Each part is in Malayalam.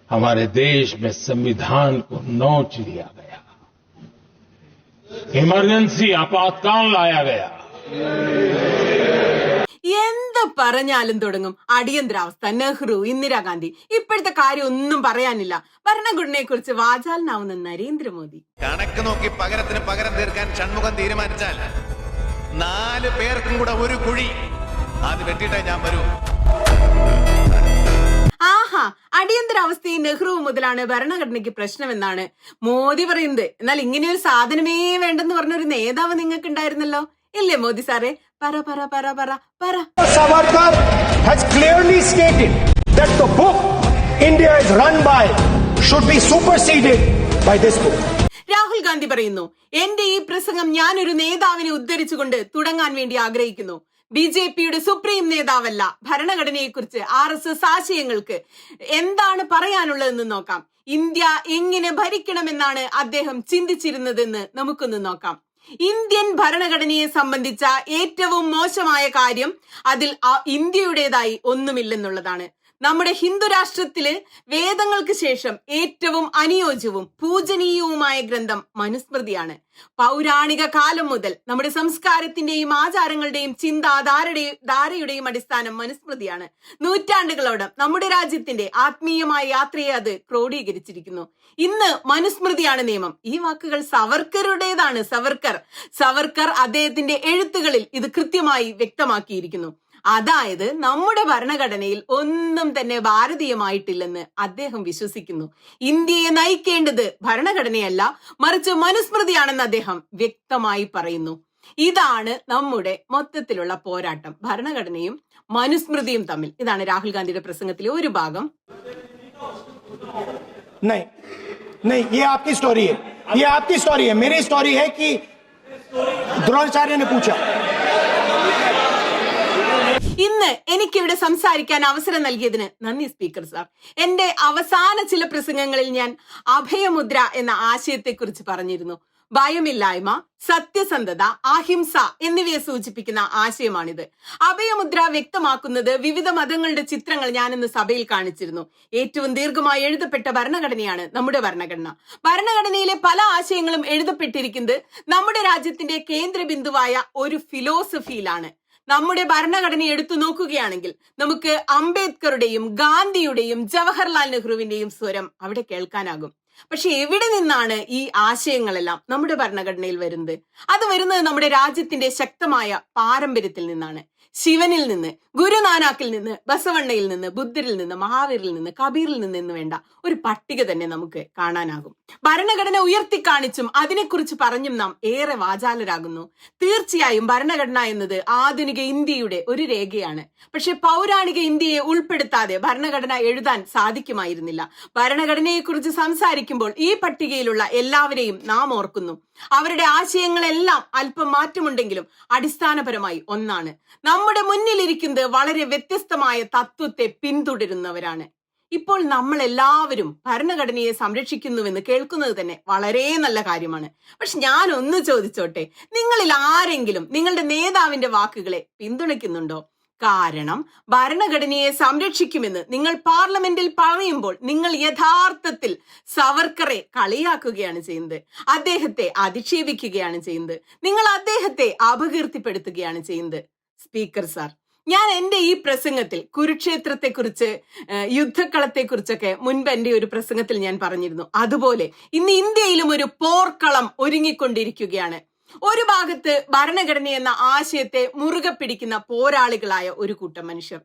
हमारे देश में संविधान को नोच लिया गया, इमरजेंसी आपातकाल लाया गया. എന്ത് പറഞ്ഞാലും തുടങ്ങും അടിയന്തരാവസ്ഥ, നെഹ്റു, ഇന്ദിരാഗാന്ധി. ഇപ്പോഴത്തെ കാര്യം ഒന്നും പറയാനില്ല. ഭരണഘടനയെ കുറിച്ച് വാചാലനാവുന്ന നരേന്ദ്രമോദി. കണക്ക് നോക്കി പകരത്തിന് പകരം തീർക്കാൻ ഷൺമുഖം തീരുമാനിച്ചാൽ 4 പേർക്കും കൂടെ ഒരു കുഴി അത് വെട്ടിയിട്ടേ ഞാൻ വരൂ. ആഹാ, അടിയന്തരാവസ്ഥയും നെഹ്റുവും മുതലാണ് ഭരണഘടനയ്ക്ക് പ്രശ്നമെന്നാണ് മോദി പറയുന്നത്. എന്നാൽ ഇങ്ങനെ ഒരു സാധനമേ വേണ്ടെന്ന് പറഞ്ഞൊരു നേതാവ് നിങ്ങൾക്ക് ഉണ്ടായിരുന്നല്ലോ, ഇല്ലേ മോദി സാറേ? പറ പറ പറ പറ പറ. Savarkar has clearly stated that the book India is run by should be superseded by this book. Rahul Gandhi പറയുന്നു, എന്റെ ഈ പ്രസംഗം ഞാനൊരു നേതാവിനെ ഉദ്ധരിച്ചുകൊണ്ട് തുടങ്ങാൻ വേണ്ടി ആഗ്രഹിക്കുന്നു. ബിജെപിയുടെ സുപ്രീം നേതാവല്ല. ഭരണഘടനയെക്കുറിച്ച് RSS ആശയങ്ങൾക്ക് എന്താണ് പറയാനുള്ളതെന്ന് നോക്കാം. ഇന്ത്യ എങ്ങനെ ഭരിക്കണമെന്നാണ് അദ്ദേഹം ചിന്തിച്ചിരുന്നതെന്ന് നമുക്കൊന്ന് നോക്കാം. ഇന്ത്യൻ ഭരണഘടനയെ സംബന്ധിച്ച ഏറ്റവും മോശമായ കാര്യം അതിൽ ഇന്ത്യയുടേതായി ഒന്നുമില്ലെന്നുള്ളതാണ്. നമ്മുടെ ഹിന്ദു രാഷ്ട്രത്തില് വേദങ്ങൾക്ക് ശേഷം ഏറ്റവും അനുയോജ്യവും പൂജനീയവുമായ ഗ്രന്ഥം മനുസ്മൃതിയാണ്. പൗരാണിക കാലം മുതൽ നമ്മുടെ സംസ്കാരത്തിന്റെയും ആചാരങ്ങളുടെയും ചിന്താധാരയുടെയും അടിസ്ഥാനം മനുസ്മൃതിയാണ്. നൂറ്റാണ്ടുകളോളം നമ്മുടെ രാജ്യത്തിന്റെ ആത്മീയമായ യാത്രയെ അത് ക്രോഡീകരിച്ചിരിക്കുന്നു. ഇന്ന് മനുസ്മൃതിയാണ് നിയമം. ഈ വാക്കുകൾ സവർക്കറുടേതാണ്. സവർക്കർ അദ്ദേഹത്തിന്റെ എഴുത്തുകളിൽ ഇത് കൃത്യമായി വ്യക്തമാക്കിയിരിക്കുന്നു. അതായത് നമ്മുടെ ഭരണഘടനയിൽ ഒന്നും തന്നെ ഭാരതീയമായിട്ടില്ലെന്ന് അദ്ദേഹം വിശ്വസിക്കുന്നു. ഇന്ത്യയെ നയിക്കേണ്ടത് ഭരണഘടനയല്ല, മറിച്ച് മനുസ്മൃതിയാണെന്ന് അദ്ദേഹം വ്യക്തമായി പറയുന്നു. ഇതാണ് നമ്മുടെ മൊത്തത്തിലുള്ള പോരാട്ടം, ഭരണഘടനയും മനുസ്മൃതിയും തമ്മിൽ. ഇതാണ് രാഹുൽ ഗാന്ധിയുടെ പ്രസംഗത്തിലെ ഒരു ഭാഗം. नहीं, ये आपकी स्टोरी है, ये आपकी स्टोरी है. मेरी स्टोरी है कि द्रोणाचार्य ने पूछा. ഇന്ന് എനിക്കിവിടെ സംസാരിക്കാൻ അവസരം നൽകിയതിന് നന്ദി സ്പീക്കർ സാർ. എന്റെ അവസാന ചില പ്രസംഗങ്ങളിൽ ഞാൻ അഭയമുദ്ര എന്ന ആശയത്തെക്കുറിച്ച് പറഞ്ഞിരുന്നു. ഭയമില്ലായ്മ, സത്യസന്ധത, അഹിംസ എന്നിവയെ സൂചിപ്പിക്കുന്ന ആശയമാണിത്. അഭയമുദ്ര വ്യക്തമാക്കുന്നത് വിവിധ മതങ്ങളുടെ ചിത്രങ്ങൾ ഞാനിന്ന് സഭയിൽ കാണിച്ചിരുന്നു. ഏറ്റവും ദീർഘമായി എഴുതപ്പെട്ട ഭരണഘടനയാണ് നമ്മുടെ ഭരണഘടന. ഭരണഘടനയിലെ പല ആശയങ്ങളും എഴുതപ്പെട്ടിരിക്കുന്നത് നമ്മുടെ രാജ്യത്തിന്റെ കേന്ദ്ര ബിന്ദുവായ ഒരു ഫിലോസഫിയിലാണ്. നമ്മുടെ ഭരണഘടന എടുത്തു നോക്കുകയാണെങ്കിൽ നമുക്ക് അംബേദ്കറുടെയും ഗാന്ധിയുടെയും ജവഹർലാൽ നെഹ്റുവിന്റെയും സ്വരം അവിടെ കേൾക്കാനാകും. പക്ഷെ എവിടെ നിന്നാണ് ഈ ആശയങ്ങളെല്ലാം നമ്മുടെ ഭരണഘടനയിൽ വരുന്നത്? അത് വരുന്നത് നമ്മുടെ രാജ്യത്തിന്റെ ശക്തമായ പാരമ്പര്യത്തിൽ നിന്നാണ്. ശിവനിൽ നിന്ന്, ഗുരുനാനാക്കിൽ നിന്ന്, ബസവണ്ണയിൽ നിന്ന്, ബുദ്ധരിൽ നിന്ന്, മഹാവീരിൽ നിന്ന്, കബീറിൽ നിന്ന് എന്ന് വേണ്ട ഒരു പട്ടിക തന്നെ നമുക്ക് കാണാനാകും. ഭരണഘടന ഉയർത്തിക്കാണിച്ചും അതിനെക്കുറിച്ച് പറഞ്ഞും നാം ഏറെ വാചാലരാകുന്നു. തീർച്ചയായും ഭരണഘടന എന്നത് ആധുനിക ഇന്ത്യയുടെ ഒരു രേഖയാണ്. പക്ഷെ പൗരാണിക ഇന്ത്യയെ ഉൾപ്പെടുത്താതെ ഭരണഘടന എഴുതാൻ സാധിക്കുമായിരുന്നില്ല. ഭരണഘടനയെക്കുറിച്ച് സംസാരിക്കുമ്പോൾ ഈ പട്ടികയിലുള്ള എല്ലാവരെയും നാം ഓർക്കുന്നു. അവരുടെ ആശയങ്ങളെല്ലാം അല്പം മാറ്റമുണ്ടെങ്കിലും അടിസ്ഥാനപരമായി ഒന്നാണ്. നമ്മുടെ മുന്നിലിരിക്കുന്നത് വളരെ വ്യത്യസ്തമായ തത്വത്തെ പിന്തുടരുന്നവരാണ്. ഇപ്പോൾ നമ്മൾ എല്ലാവരും ഭരണഘടനയെ സംരക്ഷിക്കുന്നുവെന്ന് കേൾക്കുന്നത് തന്നെ വളരെ നല്ല കാര്യമാണ്. പക്ഷെ ഞാൻ ഒന്ന് ചോദിച്ചോട്ടെ, നിങ്ങളിൽ ആരെങ്കിലും നിങ്ങളുടെ നേതാവിന്റെ വാക്കുകളെ പിന്തുണയ്ക്കുന്നുണ്ടോ? കാരണം ഭരണഘടനയെ സംരക്ഷിക്കുമെന്ന് നിങ്ങൾ പാർലമെന്റിൽ പറയുമ്പോൾ നിങ്ങൾ യഥാർത്ഥത്തിൽ സവർക്കറെ കളിയാക്കുകയാണ് ചെയ്യുന്നത്, അദ്ദേഹത്തെ അധിക്ഷേപിക്കുകയാണ് ചെയ്യുന്നത്, നിങ്ങൾ അദ്ദേഹത്തെ അപകീർത്തിപ്പെടുത്തുകയാണ് ചെയ്യുന്നത്. സ്പീക്കർ സാർ, ഞാൻ എന്റെ ഈ പ്രസംഗത്തിൽ കുരുക്ഷേത്രത്തെക്കുറിച്ച്, യുദ്ധക്കളത്തെക്കുറിച്ചൊക്കെ മുൻപ് എന്റെ ഒരു പ്രസംഗത്തിൽ ഞാൻ പറഞ്ഞിരുന്നു. അതുപോലെ ഇന്ന് ഇന്ത്യയിലും ഒരു പോർക്കളം ഒരുങ്ങിക്കൊണ്ടിരിക്കുകയാണ്. ഒരു ഭാഗത്ത് ഭരണഘടന എന്ന ആശയത്തെ മുറുകെ പിടിക്കുന്ന പോരാളികളായ ഒരു കൂട്ടം മനുഷ്യർ.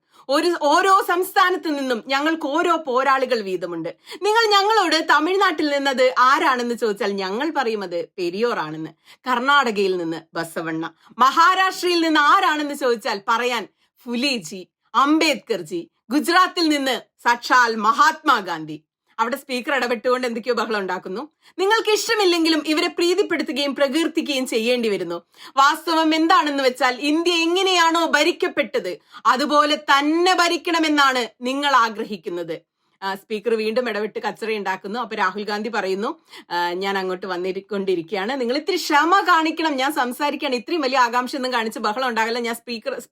ഓരോ സംസ്ഥാനത്ത് നിന്നും ഞങ്ങൾക്ക് ഓരോ പോരാളികൾ വീതമുണ്ട്. നിങ്ങൾ ഞങ്ങളോട് തമിഴ്നാട്ടിൽ നിന്നത് ആരാണെന്ന് ചോദിച്ചാൽ ഞങ്ങൾ പറയുന്നത് പെരിയോറാണെന്ന്. കർണാടകയിൽ നിന്ന് ബസവണ്ണ, മഹാരാഷ്ട്രയിൽ നിന്ന് ആരാണെന്ന് ചോദിച്ചാൽ പറയാൻ ഫുലേജി, അംബേദ്കർജി, ഗുജറാത്തിൽ നിന്ന് സാക്ഷാൽ മഹാത്മാഗാന്ധി. അവിടെ സ്പീക്കർ ഇടപെട്ടുകൊണ്ട് എന്തൊക്കെയോ ബഹളം ഉണ്ടാക്കുന്നു. നിങ്ങൾക്ക് ഇഷ്ടമില്ലെങ്കിലും ഇവരെ പ്രീതിപ്പെടുത്തുകയും പ്രകീർത്തിക്കുകയും ചെയ്യേണ്ടി വരുന്നു. വാസ്തവം എന്താണെന്ന് വെച്ചാൽ ഇന്ത്യ എങ്ങനെയാണോ ഭരിക്കപ്പെട്ടത് അതുപോലെ തന്നെ ഭരിക്കണമെന്നാണ് നിങ്ങൾ ആഗ്രഹിക്കുന്നത്. സ്പീക്കർ വീണ്ടും ഇടപെട്ട് കച്ചറ ഉണ്ടാക്കുന്നു. അപ്പൊ രാഹുൽ ഗാന്ധി പറയുന്നു, ഞാൻ അങ്ങോട്ട് വന്നിക്കൊണ്ടിരിക്കുകയാണ്, നിങ്ങൾ ഇത്തിരി ക്ഷമ കാണിക്കണം, ഞാൻ സംസാരിക്കുകയാണ്, ഇത്രയും വലിയ ആകാംക്ഷ ഒന്നും കാണിച്ച് ബഹളം ഉണ്ടാകില്ല, ഞാൻ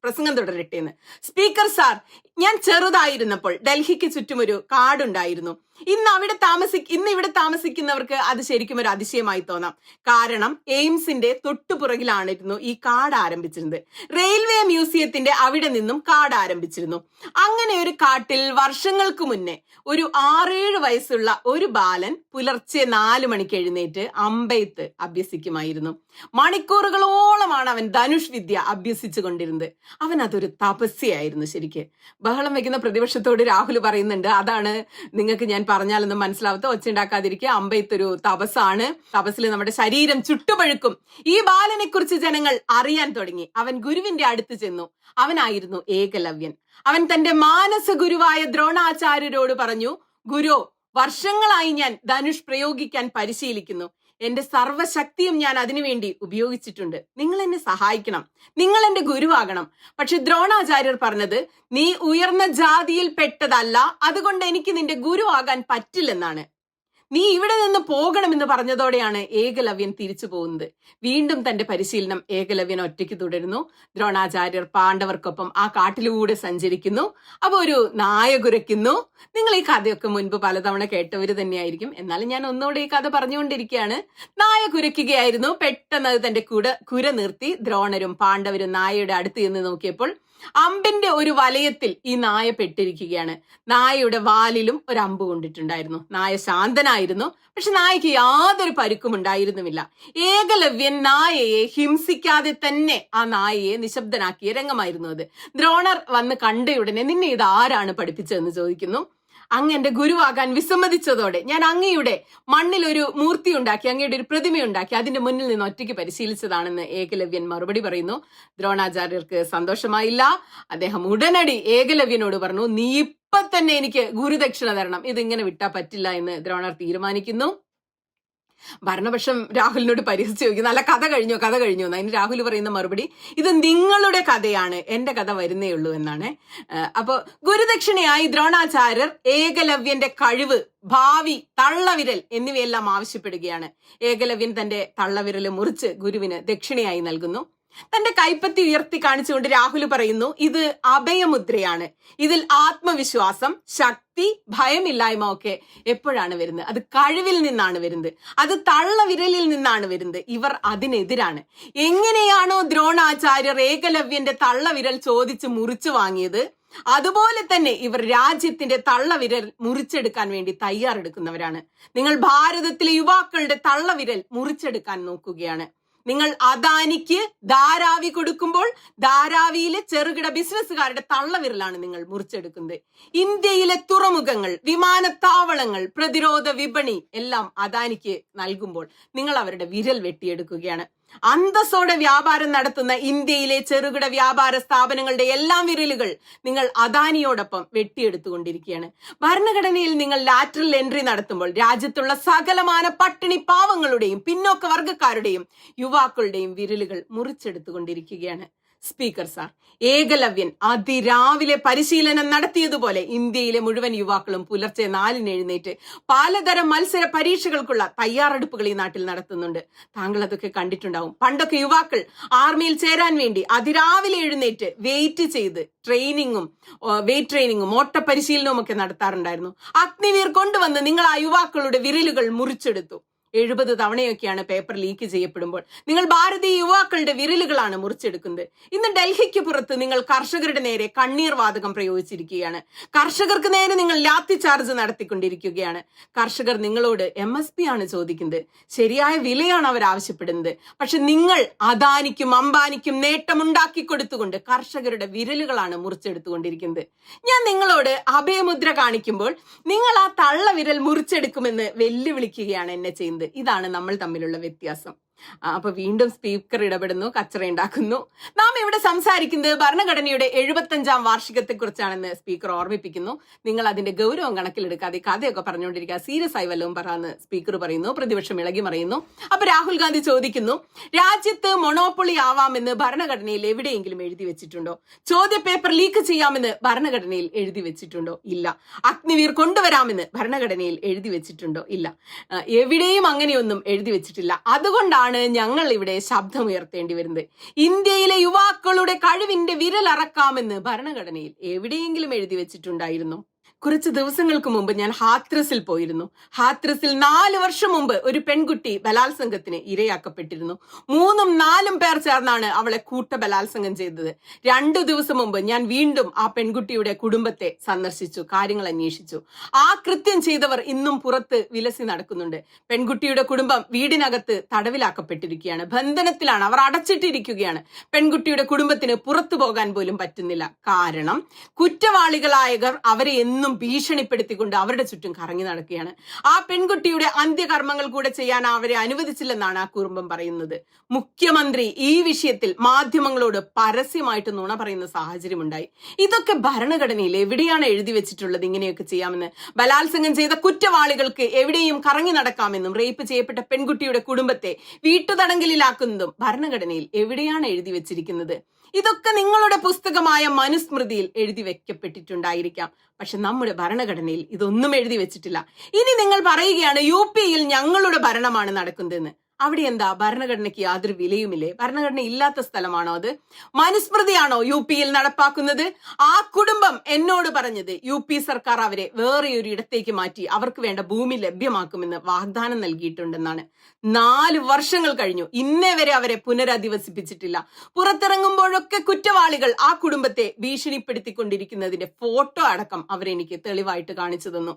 പ്രസംഗം തുടരട്ടെ എന്ന്. സ്പീക്കർ സാർ, ഞാൻ ചെറുതായിരുന്നപ്പോൾ ഡൽഹിക്ക് ചുറ്റും ഒരു കാടുണ്ടായിരുന്നു. ഇന്ന് ഇവിടെ താമസിക്കുന്നവർക്ക് അത് ശരിക്കും ഒരു അതിശയമായി തോന്നാം. കാരണം എയിംസിന്റെ തൊട്ടുപുറകിലാണിരുന്നു ഈ കാട് ആരംഭിച്ചിരുന്നത്. റെയിൽവേ മ്യൂസിയത്തിന്റെ അവിടെ നിന്നും കാട് ആരംഭിച്ചിരുന്നു. അങ്ങനെ ഒരു കാട്ടിൽ വർഷങ്ങൾക്ക് മുന്നേ ഒരു 6-7 വയസ്സുള്ള ഒരു ബാലൻ പുലർച്ചെ 4 മണിക്ക് എഴുന്നേറ്റ് അമ്പെയ്ത്ത് അഭ്യസിക്കുമായിരുന്നു. മണിക്കൂറുകളോളമാണ് അവൻ ധനുഷ് വിദ്യ അഭ്യസിച്ചു കൊണ്ടിരുന്നത്. അവൻ അതൊരു തപസ്യയായിരുന്നു ശരിക്ക്. ബഹളം വെക്കുന്ന പ്രതിപക്ഷത്തോട് രാഹുൽ പറയുന്നുണ്ട്, അതാണ് നിങ്ങൾക്ക് ഞാൻ പറഞ്ഞാലൊന്നും മനസ്സിലാവാത്ത, ഒച്ചയുണ്ടാക്കാതിരിക്കുക, അമ്പെയ്ത്തൊരു തപസ്സാണ്, തപസ്സിൽ നമ്മുടെ ശരീരം ചുട്ടുപഴുക്കും. ഈ ബാലനെ കുറിച്ച് ജനങ്ങൾ അറിയാൻ തുടങ്ങി. അവൻ ഗുരുവിന്റെ അടുത്ത് ചെന്നു. അവനായിരുന്നു ഏകലവ്യൻ. അവൻ തന്റെ മാനസ ഗുരുവായ ദ്രോണാചാര്യരോട് പറഞ്ഞു, ഗുരു, വർഷങ്ങളായി ഞാൻ ധനുഷ് പ്രയോഗിക്കാൻ പരിശീലിക്കുന്നു. എന്റെ സർവ്വശക്തിയും ഞാൻ അതിനുവേണ്ടി ഉപയോഗിച്ചിട്ടുണ്ട്. നിങ്ങൾ എന്നെ സഹായിക്കണം, നിങ്ങൾ എന്റെ ഗുരുവാകണം. പക്ഷെ ദ്രോണാചാര്യർ പറഞ്ഞത്, നീ ഉയർന്ന ജാതിയിൽ പെട്ടതല്ല, അതുകൊണ്ട് എനിക്ക് നിന്റെ ഗുരുവാകാൻ പറ്റില്ലെന്നാണ്. നീ ഇവിടെ നിന്ന് പോകണമെന്ന് പറഞ്ഞതോടെയാണ് ഏകലവ്യൻ തിരിച്ചു പോകുന്നത്. വീണ്ടും തന്റെ പരിശീലനം ഏകലവ്യൻ ഒറ്റയ്ക്ക് തുടരുന്നു. ദ്രോണാചാര്യർ പാണ്ഡവർക്കൊപ്പം ആ കാട്ടിലൂടെ സഞ്ചരിക്കുന്നു. അപ്പൊ ഒരു നായ കുരയ്ക്കുന്നു. നിങ്ങൾ ഈ കഥയൊക്കെ മുൻപ് പലതവണ കേട്ടവര് തന്നെയായിരിക്കും, എന്നാലും ഞാൻ ഒന്നുകൂടെ ഈ കഥ പറഞ്ഞുകൊണ്ടിരിക്കുകയാണ്. നായ കുരയ്ക്കുകയായിരുന്നു. പെട്ടെന്ന് അത് തന്റെ കുര നിർത്തി. ദ്രോണരും പാണ്ഡവരും നായയുടെ അടുത്ത് ചെന്ന് നോക്കിയപ്പോൾ അമ്പിന്റെ ഒരു വലയത്തിൽ ഈ നായ പെട്ടിരിക്കുകയാണ്. നായയുടെ വാലിലും ഒരു അമ്പ് കൊണ്ടിട്ടുണ്ടായിരുന്നു. നായ ശാന്തനായിരുന്നു, പക്ഷെ നായക്ക് യാതൊരു പരുക്കും ഉണ്ടായിരുന്നുമില്ല. ഏകലവ്യൻ നായയെ ഹിംസിക്കാതെ തന്നെ ആ നായയെ നിശബ്ദനാക്കിയ രംഗമായിരുന്നു അത്. ദ്രോണർ വന്ന് കണ്ടയുടനെ, നിന്നെ ഇത് ആരാണ് പഠിപ്പിച്ചതെന്ന് ചോദിക്കുന്നു. അങ്ങ് എന്റെ ഗുരുവാകാൻ വിസമ്മതിച്ചതോടെ ഞാൻ അങ്ങയുടെ മണ്ണിൽ ഒരു മൂർത്തി ഉണ്ടാക്കി, അങ്ങയുടെ ഒരു പ്രതിമയുണ്ടാക്കി, അതിന്റെ മുന്നിൽ നിന്ന് ഒറ്റയ്ക്ക് പരിശീലിച്ചതാണെന്ന് ഏകലവ്യൻ മറുപടി പറയുന്നു. ദ്രോണാചാര്യർക്ക് സന്തോഷമായില്ല. അദ്ദേഹം ഉടനടി ഏകലവ്യനോട് പറഞ്ഞു, നീ ഇപ്പൊ തന്നെ എനിക്ക് ഗുരുദക്ഷിണ തരണം, ഇതിങ്ങനെ വിട്ടാ പറ്റില്ല എന്ന് ദ്രോണർ തീരുമാനിക്കുന്നു. ഭരണപക്ഷം രാഹുലിനോട് പരിഹസിച്ച് ചോദിക്കുന്നു, അല്ല കഥ കഴിഞ്ഞോ എന്ന്. അതിന് രാഹുൽ പറയുന്ന മറുപടി, ഇത് നിങ്ങളുടെ കഥയാണ്, എന്റെ കഥ വരുന്നേ ഉള്ളൂ എന്നാണ്. അപ്പൊ ഗുരുദക്ഷിണയായി ദ്രോണാചാര്യർ ഏകലവ്യന്റെ കഴിവ്, ഭാവി, തള്ളവിരൽ എന്നിവയെല്ലാം ആവശ്യപ്പെടുകയാണ്. ഏകലവ്യൻ തന്റെ തള്ളവിരൽ മുറിച്ച് ഗുരുവിന് ദക്ഷിണയായി നൽകുന്നു. തന്റെ കൈപ്പത്തി ഉയർത്തി കാണിച്ചുകൊണ്ട് രാഹുൽ പറയുന്നു, ഇത് അഭയമുദ്രയാണ്. ഇതിൽ ആത്മവിശ്വാസം, ശക്തി, ഭയമില്ലായ്മ ഒക്കെ എപ്പോഴാണ് വരുന്നത്? അത് കഴിവിൽ നിന്നാണ് വരുന്നത്, അത് തള്ളവിരലിൽ നിന്നാണ് വരുന്നത്. ഇവർ അതിനെതിരാണ്. എങ്ങനെയാണോ ദ്രോണാചാര്യർ ഏകലവ്യന്റെ തള്ളവിരൽ ചോദിച്ച് മുറിച്ചു വാങ്ങിയത്, അതുപോലെ തന്നെ ഇവർ രാജ്യത്തിന്റെ തള്ളവിരൽ മുറിച്ചെടുക്കാൻ വേണ്ടി തയ്യാറെടുക്കുന്നവരാണ്. നിങ്ങൾ ഭാരതത്തിലെ യുവാക്കളുടെ തള്ളവിരൽ മുറിച്ചെടുക്കാൻ നോക്കുകയാണ്. നിങ്ങൾ അദാനിക്ക് ധാരാവി കൊടുക്കുമ്പോൾ ധാരാവിയിലെ ചെറുകിട ബിസിനസ്സുകാരുടെ തള്ളവിരലാണ് നിങ്ങൾ മുറിച്ചെടുക്കുന്നത്. ഇന്ത്യയിലെ തുറമുഖങ്ങൾ, വിമാനത്താവളങ്ങൾ, പ്രതിരോധ വിപണി എല്ലാം അദാനിക്ക് നൽകുമ്പോൾ നിങ്ങൾ അവരുടെ വിരൽ വെട്ടിയെടുക്കുകയാണ്. അന്തസ്സോടെ വ്യാപാരം നടത്തുന്ന ഇന്ത്യയിലെ ചെറുകിട വ്യാപാര സ്ഥാപനങ്ങളുടെ എല്ലാം വിരലുകൾ നിങ്ങൾ അദാനിയോടൊപ്പം വെട്ടിയെടുത്തുകൊണ്ടിരിക്കുകയാണ്. ഭരണഘടനയിൽ നിങ്ങൾ ലാറ്ററൽ എൻട്രി നടത്തുമ്പോൾ രാജ്യത്തുള്ള സകലമാന പട്ടിണി പാവങ്ങളുടെയും പിന്നോക്ക വർഗക്കാരുടെയും യുവാക്കളുടെയും വിരലുകൾ മുറിച്ചെടുത്തുകൊണ്ടിരിക്കുകയാണ്. സ്പീക്കർ സാർ, ഏകലവ്യൻ അതിരാവിലെ പരിശീലനം നടത്തിയതുപോലെ ഇന്ത്യയിലെ മുഴുവൻ യുവാക്കളും പുലർച്ചെ 4-ന് എഴുന്നേറ്റ് പലതരം മത്സര പരീക്ഷകൾക്കുള്ള തയ്യാറെടുപ്പുകൾ ഈ നാട്ടിൽ നടത്തുന്നുണ്ട്. താങ്കൾ അതൊക്കെ കണ്ടിട്ടുണ്ടാവും. പണ്ടൊക്കെ യുവാക്കൾ ആർമിയിൽ ചേരാൻ വേണ്ടി അതിരാവിലെ എഴുന്നേറ്റ് വെയിറ്റ് ചെയ്ത് വെയിറ്റ് ട്രെയിനിങ്ങും ഓട്ട പരിശീലനവും ഒക്കെ നടത്താറുണ്ടായിരുന്നു. അഗ്നിവീർ കൊണ്ടുവന്ന് നിങ്ങൾ ആ യുവാക്കളുടെ വിരലുകൾ മുറിച്ചെടുത്തു. 70 തവണയൊക്കെയാണ് പേപ്പർ ലീക്ക് ചെയ്യപ്പെടുമ്പോൾ നിങ്ങൾ ഭാരതീയ യുവാക്കളുടെ വിരലുകളാണ് മുറിച്ചെടുക്കുന്നത്. ഇന്ന് ഡൽഹിക്ക് പുറത്ത് നിങ്ങൾ കർഷകരുടെ നേരെ കണ്ണീർ വാതകം പ്രയോഗിച്ചിരിക്കുകയാണ്. കർഷകർക്ക് നേരെ നിങ്ങൾ ലാത്തി ചാർജ് നടത്തിക്കൊണ്ടിരിക്കുകയാണ്. കർഷകർ നിങ്ങളോട് MSP ആണ് ചോദിക്കുന്നത്, ശരിയായ വിലയാണ് അവർ ആവശ്യപ്പെടുന്നത്. പക്ഷെ നിങ്ങൾ അദാനിക്കും അംബാനിക്കും നേട്ടമുണ്ടാക്കി കൊടുത്തുകൊണ്ട് കർഷകരുടെ വിരലുകളാണ് മുറിച്ചെടുത്തുകൊണ്ടിരിക്കുന്നത്. ഞാൻ നിങ്ങളോട് അഭയമുദ്ര കാണിക്കുമ്പോൾ നിങ്ങൾ ആ തള്ളവിരൽ മുറിച്ചെടുക്കുമെന്ന് വെല്ലുവിളിക്കുകയാണ് എന്നെ ചെയ്യുന്നത്. ഇതാണ് നമ്മൾ തമ്മിലുള്ള വ്യത്യാസം. അപ്പൊ വീണ്ടും സ്പീക്കർ ഇടപെടുന്നു, കച്ചറ ഉണ്ടാക്കുന്നു. നാം ഇവിടെ സംസാരിക്കുന്നത് ഭരണഘടനയുടെ 75ാം വാർഷികത്തെ കുറിച്ചാണെന്ന് സ്പീക്കർ ഓർമ്മിപ്പിക്കുന്നു. നിങ്ങൾ അതിന്റെ ഗൗരവം കണക്കിലെടുക്കാതെ കഥയൊക്കെ പറഞ്ഞുകൊണ്ടിരിക്കുക, സീരിയസ് ആയി വല്ലതും പറയാന്ന് സ്പീക്കർ പറയുന്നു. പ്രതിപക്ഷം ഇളകി മറിയുന്നു. അപ്പൊ രാഹുൽ ഗാന്ധി ചോദിക്കുന്നു, രാജ്യത്ത് മൊണോപ്പൊളി ആവാമെന്ന് ഭരണഘടനയിൽ എവിടെയെങ്കിലും എഴുതി വെച്ചിട്ടുണ്ടോ? ചോദ്യ പേപ്പർ ലീക്ക് ചെയ്യാമെന്ന് ഭരണഘടനയിൽ എഴുതി വെച്ചിട്ടുണ്ടോ? ഇല്ല. അഗ്നിവീർ കൊണ്ടുവരാമെന്ന് ഭരണഘടനയിൽ എഴുതി വെച്ചിട്ടുണ്ടോ? ഇല്ല. എവിടെയും അങ്ങനെയൊന്നും എഴുതി വെച്ചിട്ടില്ല. അതുകൊണ്ടാണ് ഞങ്ങൾ ഇവിടെ ശബ്ദമുയർത്തേണ്ടി വരുന്നത്. ഇന്ത്യയിലെ യുവാക്കളുടെ കഴിവിന്റെ വിരലറക്കാമെന്ന് ഭരണഘടനയിൽ എവിടെയെങ്കിലും എഴുതി വെച്ചിട്ടുണ്ടായിരുന്നു? കുറച്ച് ദിവസങ്ങൾക്ക് മുമ്പ് ഞാൻ ഹാത്രസിൽ പോയിരുന്നു. ഹാത്രസിൽ 4 വർഷം മുമ്പ് ഒരു പെൺകുട്ടി ബലാത്സംഗത്തിന് ഇരയാക്കപ്പെട്ടിരുന്നു. 3-4 പേർ ചേർന്നാണ് അവളെ ബലാത്സംഗം ചെയ്തത്. 2 ദിവസം മുമ്പ് ഞാൻ വീണ്ടും ആ പെൺകുട്ടിയുടെ കുടുംബത്തെ സന്ദർശിച്ചു, കാര്യങ്ങൾ അന്വേഷിച്ചു. ആ കൃത്യം ചെയ്തവർ ഇന്നും പുറത്ത് വിലസി നടക്കുന്നുണ്ട്. പെൺകുട്ടിയുടെ കുടുംബം വീടിനകത്ത് തടവിലാക്കപ്പെട്ടിരിക്കുകയാണ്, ബന്ധനത്തിലാണ്, അവർ അടച്ചിട്ടിരിക്കുകയാണ്. പെൺകുട്ടിയുടെ കുടുംബത്തിന് പുറത്തു പോകാൻ പോലും പറ്റുന്നില്ല. കാരണം കുറ്റവാളികളായവർ അവരെ എന്നും ഭീഷണിപ്പെടുത്തിക്കൊണ്ട് അവരുടെ ചുറ്റും കറങ്ങി നടക്കുകയാണ്. ആ പെൺകുട്ടിയുടെ അന്ത്യകർമ്മങ്ങൾ കൂടെ ചെയ്യാൻ അവരെ അനുവദിച്ചില്ലെന്നാണ് ആ കുടുംബം പറയുന്നത്. മുഖ്യമന്ത്രി ഈ വിഷയത്തിൽ മാധ്യമങ്ങളോട് പരസ്യമായിട്ട് നുണ പറയുന്ന സാഹചര്യമുണ്ടായി. ഇതൊക്കെ ഭരണഘടനയിൽ എവിടെയാണ് എഴുതി വെച്ചിട്ടുള്ളത് ഇങ്ങനെയൊക്കെ ചെയ്യാമെന്ന്? ബലാത്സംഗം ചെയ്ത കുറ്റവാളികൾക്ക് എവിടെയും കറങ്ങി നടക്കാമെന്നും റേപ്പ് ചെയ്യപ്പെട്ട പെൺകുട്ടിയുടെ കുടുംബത്തെ വീട്ടുതടങ്കലിലാക്കുന്നതും ഭരണഘടനയിൽ എവിടെയാണ് എഴുതി വെച്ചിരിക്കുന്നത്? ഇതൊക്കെ നിങ്ങളുടെ പുസ്തകമായ മനുസ്മൃതിയിൽ എഴുതി വെക്കപ്പെട്ടിട്ടുണ്ടായിരിക്കാം. പക്ഷെ നമ്മുടെ ഭരണഘടനയിൽ ഇതൊന്നും എഴുതി വെച്ചിട്ടില്ല. ഇനി നിങ്ങൾ പറയുകയാണ് UP-യിൽ ഞങ്ങളുടെ ഭരണമാണ് നടക്കുന്നതെന്ന്. അവിടെ എന്താ ഭരണഘടനയ്ക്ക് യാതൊരു വിലയുമില്ലേ? ഭരണഘടന ഇല്ലാത്ത സ്ഥലമാണോ അത്? മനുസ്മൃതിയാണോ UP-യിൽ നടപ്പാക്കുന്നത്? ആ കുടുംബം എന്നോട് പറഞ്ഞത് UP സർക്കാർ അവരെ വേറെ ഒരു ഇടത്തേക്ക് മാറ്റി അവർക്ക് വേണ്ട ഭൂമി ലഭ്യമാക്കുമെന്ന് വാഗ്ദാനം നൽകിയിട്ടുണ്ടെന്നാണ്. 4 വർഷങ്ങൾ കഴിഞ്ഞു, ഇന്നേ വരെ അവരെ പുനരധിവസിപ്പിച്ചിട്ടില്ല. പുറത്തിറങ്ങുമ്പോഴൊക്കെ കുറ്റവാളികൾ ആ കുടുംബത്തെ ഭീഷണിപ്പെടുത്തിക്കൊണ്ടിരിക്കുന്നതിന്റെ ഫോട്ടോ അടക്കം അവരെനിക്ക് തെളിവായിട്ട് കാണിച്ചു തന്നു.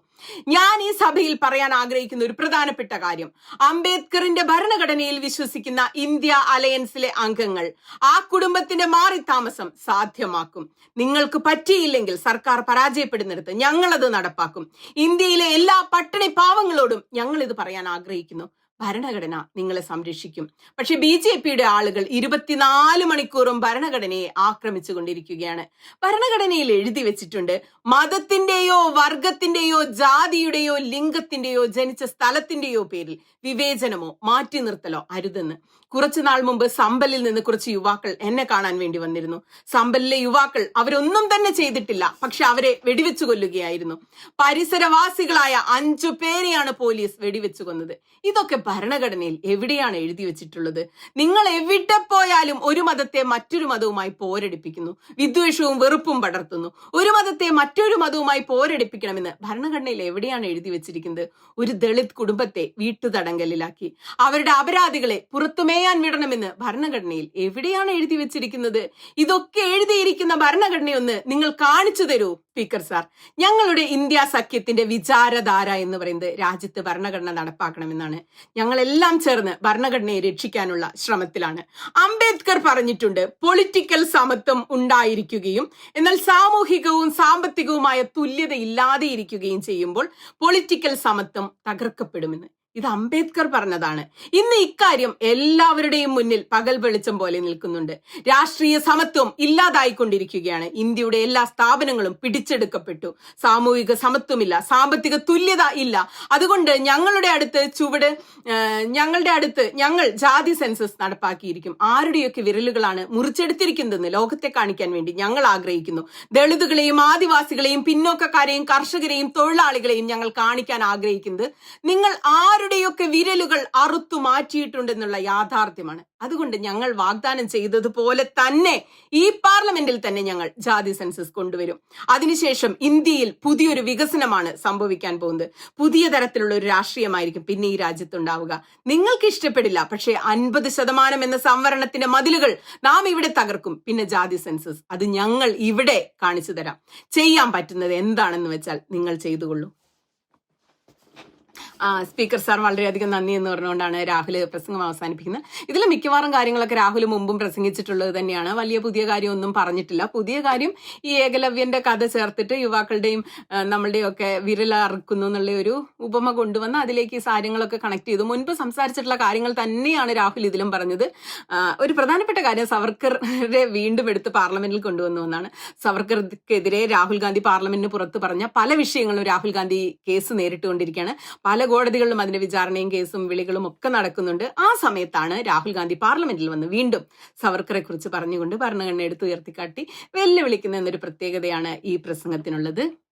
ഞാൻ ഈ സഭയിൽ പറയാൻ ആഗ്രഹിക്കുന്ന ഒരു പ്രധാനപ്പെട്ട കാര്യം, അംബേദ്കറിന്റെ ഭരണഘടനയിൽ വിശ്വസിക്കുന്ന ഇന്ത്യ അലയൻസിലെ അംഗങ്ങൾ ആ കുടുംബത്തിന്റെ മാറി താമസം സാധ്യമാക്കും. നിങ്ങൾക്ക് പറ്റിയില്ലെങ്കിൽ സർക്കാർ പരാജയപ്പെടുന്നിടത്ത് ഞങ്ങളത് നടപ്പാക്കും. ഇന്ത്യയിലെ എല്ലാ പട്ടിണി പാവങ്ങളോടും ഞങ്ങൾ ഇത് പറയാൻ ആഗ്രഹിക്കുന്നു. ഭരണഘടന നിങ്ങളെ സംരക്ഷിക്കും. പക്ഷെ BJP-യുടെ ആളുകൾ 24 മണിക്കൂറും ഭരണഘടനയെ ആക്രമിച്ചുകൊണ്ടിരിക്കുകയാണ്. ഭരണഘടനയിൽ എഴുതി വെച്ചിട്ടുണ്ട്, മതത്തിന്റെയോ വർഗത്തിന്റെയോ ജാതിയുടെയോ ലിംഗത്തിന്റെയോ ജനിച്ച സ്ഥലത്തിന്റെയോ പേരിൽ വിവേചനമോ മാറ്റി നിർത്തലോ അരുതെന്ന്. കുറച്ചുനാൾ മുമ്പ് സമ്പലിൽ നിന്ന് കുറച്ച് യുവാക്കൾ എന്നെ കാണാൻ വേണ്ടി വന്നിരുന്നു. സമ്പലിലെ യുവാക്കൾ അവരൊന്നും തന്നെ ചെയ്തിട്ടില്ല, പക്ഷെ അവരെ വെടിവെച്ചു കൊല്ലുകയായിരുന്നു. പരിസരവാസികളായ 5 പേരെയാണ് പോലീസ് വെടിവെച്ചു കൊന്നത്. ഇതൊക്കെ ഭരണഘടനയിൽ എവിടെയാണ് എഴുതി വെച്ചിട്ടുള്ളത്? നിങ്ങൾ എവിടെ പോയാലും ഒരു മതത്തെ മറ്റൊരു മതവുമായി പോരടിപ്പിക്കുന്നു, വിദ്വേഷവും വെറുപ്പും പടർത്തുന്നു. ഒരു മതത്തെ മറ്റൊരു മതവുമായി പോരടിപ്പിക്കണമെന്ന് ഭരണഘടനയിൽ എവിടെയാണ് എഴുതി വെച്ചിരിക്കുന്നത്? ഒരു ദളിത് കുടുംബത്തെ വീട്ടുതടങ്കലിലാക്കി അവരുടെ അപരാധികളെ പുറത്തുമേയാൻ വിടണമെന്ന് ഭരണഘടനയിൽ എവിടെയാണ് എഴുതി വെച്ചിരിക്കുന്നത്? ഇതൊക്കെ എഴുതിയിരിക്കുന്ന ഭരണഘടനയൊന്ന് നിങ്ങൾ കാണിച്ചു തരൂ സ്പീക്കർ സാർ. ഞങ്ങളുടെ ഇന്ത്യ സഖ്യത്തിന്റെ വിചാരധാര എന്ന് പറയുന്നത് രാജ്യത്ത് ഭരണഘടന നടപ്പാക്കണമെന്നാണ്. ഞങ്ങളെല്ലാം ചേർന്ന് ഭരണഘടനയെ രക്ഷിക്കാനുള്ള ശ്രമത്തിലാണ്. അംബേദ്കർ പറഞ്ഞിട്ടുണ്ട്, പൊളിറ്റിക്കൽ സമത്വം ഉണ്ടായിരിക്കുകയും എന്നാൽ സാമൂഹികവും സാമ്പത്തികവുമായ തുല്യത ഇല്ലാതെ ഇരിക്കുകയും ചെയ്യുമ്പോൾ പൊളിറ്റിക്കൽ സമത്വം തകർക്കപ്പെടുമെന്ന്. ഇത് അംബേദ്കർ പറഞ്ഞതാണ്. ഇന്ന് ഇക്കാര്യം എല്ലാവരുടെയും മുന്നിൽ പകൽ വെളിച്ചം പോലെ നിൽക്കുന്നുണ്ട്. രാഷ്ട്രീയ സമത്വം ഇല്ലാതായിക്കൊണ്ടിരിക്കുകയാണ്. ഇന്ത്യയുടെ എല്ലാ സ്ഥാപനങ്ങളും പിടിച്ചെടുക്കപ്പെട്ടു. സാമൂഹിക സമത്വമില്ല, സാമ്പത്തിക തുല്യത ഇല്ല. അതുകൊണ്ട് ഞങ്ങളുടെ അടുത്ത് ഞങ്ങൾ ജാതി സെൻസസ് നടപ്പാക്കിയിരിക്കും. ആരുടെയൊക്കെ വിരലുകളാണ് മുറിച്ചെടുത്തിരിക്കുന്നതെന്ന് ലോകത്തെ കാണിക്കാൻ വേണ്ടി ഞങ്ങൾ ആഗ്രഹിക്കുന്നു. ദളിതുകളെയും ആദിവാസികളെയും പിന്നോക്കക്കാരെയും കർഷകരെയും തൊഴിലാളികളെയും ഞങ്ങൾ കാണിക്കാൻ ആഗ്രഹിക്കുന്നത് നിങ്ങൾ ആരുടെയൊക്കെ വിരലുകൾ അറുത്തു മാറ്റിയിട്ടുണ്ടെന്നുള്ള യാഥാർത്ഥ്യമാണ്. അതുകൊണ്ട് ഞങ്ങൾ വാഗ്ദാനം ചെയ്തതുപോലെ തന്നെ ഈ പാർലമെന്റിൽ തന്നെ ഞങ്ങൾ ജാതി സെൻസസ് കൊണ്ടുവരും. അതിനുശേഷം ഇന്ത്യയിൽ പുതിയൊരു വികസനമാണ് സംഭവിക്കാൻ പോകുന്നത്. പുതിയ തരത്തിലുള്ള ഒരു രാഷ്ട്രീയമായിരിക്കും പിന്നെ ഈ രാജ്യത്തുണ്ടാവുക. നിങ്ങൾക്ക് ഇഷ്ടപ്പെടില്ല, പക്ഷേ 50% എന്ന സംവരണത്തിന്റെ മതിലുകൾ നാം ഇവിടെ തകർക്കും. പിന്നെ ജാതി സെൻസസ് അത് ഞങ്ങൾ ഇവിടെ കാണിച്ചു തരാം. ചെയ്യാൻ പറ്റുന്നത് എന്താണെന്ന് വെച്ചാൽ നിങ്ങൾ ചെയ്തുകൊള്ളൂ. സ്പീക്കർ സാർ വളരെയധികം നന്ദി എന്ന് പറഞ്ഞുകൊണ്ടാണ് രാഹുൽ പ്രസംഗം അവസാനിപ്പിക്കുന്നത്. ഇതിൽ മിക്കവാറും കാര്യങ്ങളൊക്കെ രാഹുൽ മുമ്പും പ്രസംഗിച്ചിട്ടുള്ളത് തന്നെയാണ്. വലിയ പുതിയ കാര്യമൊന്നും പറഞ്ഞിട്ടില്ല. പുതിയ കാര്യം ഈ ഏകലവ്യന്റെ കഥ ചേർത്തിട്ട് യുവാക്കളുടെയും നമ്മളുടെയും ഒക്കെ വിരലറുക്കുന്നു എന്നുള്ള ഒരു ഉപമ കൊണ്ടുവന്ന് അതിലേക്ക് ഈ കാര്യങ്ങളൊക്കെ കണക്ട് ചെയ്തു. മുൻപ് സംസാരിച്ചിട്ടുള്ള കാര്യങ്ങൾ തന്നെയാണ് രാഹുൽ ഇതിലും പറഞ്ഞത്. ഒരു പ്രധാനപ്പെട്ട കാര്യം സവർക്കറെ വീണ്ടും എടുത്ത് പാർലമെന്റിൽ കൊണ്ടുവന്നു എന്നാണ്. സവർക്കർക്കെതിരെ രാഹുൽ ഗാന്ധി പാർലമെന്റിന് പുറത്ത് പറഞ്ഞ പല വിഷയങ്ങളും രാഹുൽ ഗാന്ധി കേസ് നേരിട്ടുകൊണ്ടിരിക്കുകയാണ്. പല കോടതികളിലും അതിന്റെ വിചാരണയും കേസും വിളികളും ഒക്കെ നടക്കുന്നുണ്ട്. ആ സമയത്താണ് രാഹുൽ ഗാന്ധി പാർലമെന്റിൽ വന്ന് വീണ്ടും സവർക്കറെ കുറിച്ച് പറഞ്ഞുകൊണ്ട് ഭരണഘടന എടുത്ത് ഉയർത്തിക്കാട്ടി വെല്ലുവിളിക്കുന്ന എന്നൊരു പ്രത്യേകതയാണ് ഈ പ്രസംഗത്തിനുള്ളത്.